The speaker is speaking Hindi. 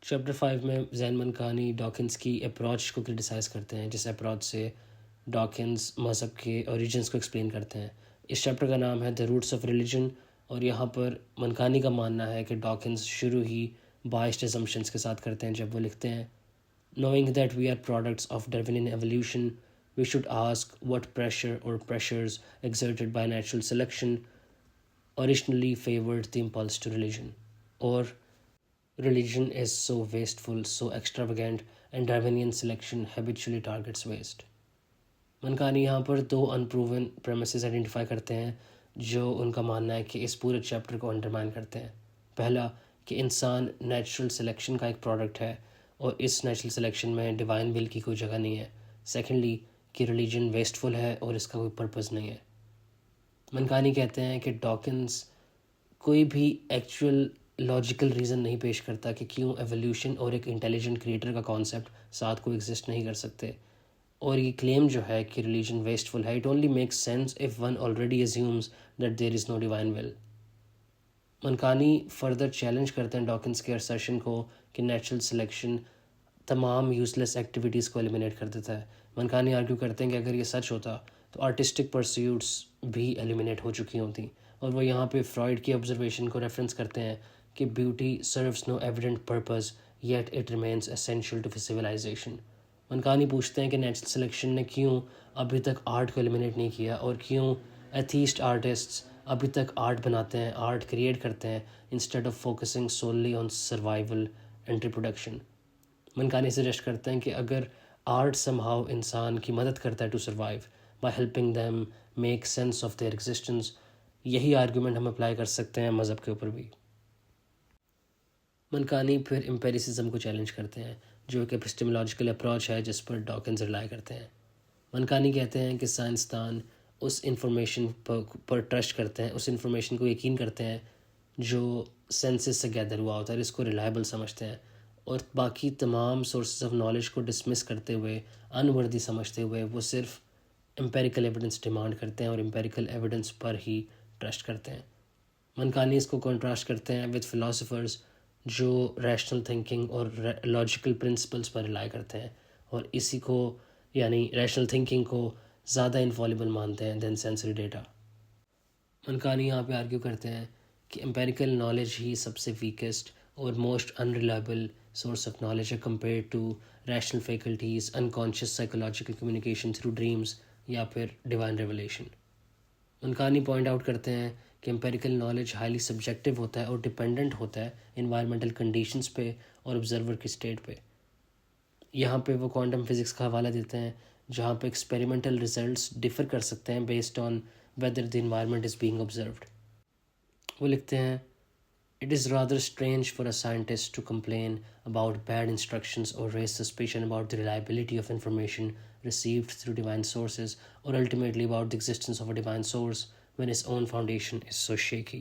चैप्टर 5 में जैन मनकानी डॉकिंस की अप्रोच को क्रिटिसाइज़ करते हैं, जिस अप्रोच से डॉकिंस मज़हब के ओरिजिन्स को एक्सप्लेन करते हैं। इस चैप्टर का नाम है द रूट्स ऑफ रिलीजन, और यहाँ पर मनकानी का मानना है कि डॉकिंस शुरू ही बाइस्ड असम्पशंस के साथ करते हैं जब वो लिखते हैं, Knowing that we are products of Darwinian evolution, we should ask what pressure or pressures exerted by natural selection originally favored the impulse to religion. Or religion is so wasteful, so extravagant, and Darwinian selection habitually targets waste. Mankani यहाँ पर दो अनप्रूवन प्रेमिसेस आइडेंटिफाई करते हैं जो उनका मानना है कि इस पूरे चैप्टर को अंडरमाइन करते हैं। पहला, कि इंसान नेचुरल सिलेक्शन का एक प्रोडक्ट है और इस नेचुरल सिलेक्शन में डिवाइन विल की कोई जगह नहीं है। सेकेंडली, कि रिलीजन वेस्टफुल है और इसका कोई पर्पस नहीं है। मनकानी कहते हैं कि डॉकिंस कोई भी एक्चुअल लॉजिकल रीज़न नहीं पेश करता कि क्यों एवोल्यूशन और एक इंटेलिजेंट क्रिएटर का कॉन्सेप्ट साथ को एग्जिस्ट नहीं कर सकते, और ये क्लेम जो है कि रिलीजन वेस्टफुल है, it only makes sense if one already assumes that there is no divine will. Mankani further challenge करते हैं डॉकिंस के असर्शन को कि नेचुरल सिलेक्शन तमाम यूजलेस एक्टिविटीज़ को एलिमिनेट कर देता है। मनकानी आर्ग्यू करते हैं कि अगर ये सच होता तो आर्टिस्टिक परस्यूट्स भी एलिमिनेट हो चुकी होती, और वो यहाँ पे फ्रॉइड की ऑब्जर्वेशन को रेफरेंस करते हैं कि beauty serves no evident purpose yet it remains essential to civilization. Mankani पूछते हैं कि नेचुरल सिलेक्शन ने क्यों अभी तक आर्ट को एलिमिनेट नहीं किया, और क्यों एथीस्ट आर्टिस्ट्स अभी तक आर्ट बनाते हैं, आर्ट क्रिएट करते हैं, instead of focusing solely on survival and reproduction. Mankani suggest करते हैं कि अगर आर्ट समहाउ इंसान की मदद करता है to survive by helping them make sense of their existence, यही आर्गूमेंट हम अप्लाई कर सकते हैं मज़हब के ऊपर भी। मनकानी फिर एम्पेरिसिज्म को चैलेंज करते हैं, जो एक एपिस्टेमोलॉजिकल अप्रोच है जिस पर डॉकिंस रिलाई करते हैं। मनकानी कहते हैं कि साइंसदान उस इंफॉर्मेशन पर ट्रस्ट करते हैं, उस इंफॉर्मेशन को यकीन करते हैं जो सेंसेस से गैदर हुआ होता है, इसको रिलायबल समझते हैं, और बाकी तमाम सोर्सेज ऑफ नॉलेज को डिसमिस करते हुए, अनवर्दी समझते हुए, वो सिर्फ एम्पेरिकल एविडेंस डिमांड करते हैं और एम्पेरिकल एविडेंस पर ही ट्रस्ट करते हैं। मनकानी इसको कॉन्ट्रास्ट करते हैं विद फिलोसोफर्स जो रैशनल थिंकिंग और लॉजिकल प्रिंसिपल्स पर रिलाई करते हैं, और इसी को यानी रैशनल थिंकिंग को ज़्यादा इनफॉलिबल मानते हैं दैन सेंसरी डेटा। मनकानी यहाँ पे आर्ग्यू करते हैं कि एम्पेरिकल नॉलेज ही सबसे वीकेस्ट और most unreliable source of knowledge है compare to rational faculties, unconscious psychological communication through dreams या फिर divine revelation. Mankani point out करते हैं कि एम्पेरिकल नॉलेज हाईली सब्जेक्टिव होता है और डिपेंडेंट होता है इन्वायरमेंटल कंडीशंस पे और ऑब्जर्वर की स्टेट पे। यहाँ पे वो क्वांटम फिज़िक्स का हवाला देते हैं जहाँ पे एक्सपेरिमेंटल रिजल्ट्स डिफ़र कर सकते हैं based on whether the environment is being observed. वो लिखते हैं, it is rather strange for a scientist to complain about bad instructions और raise suspicion about the reliability of information received through divine sources, or ultimately about the existence of a divine source when his own foundation is so shaky.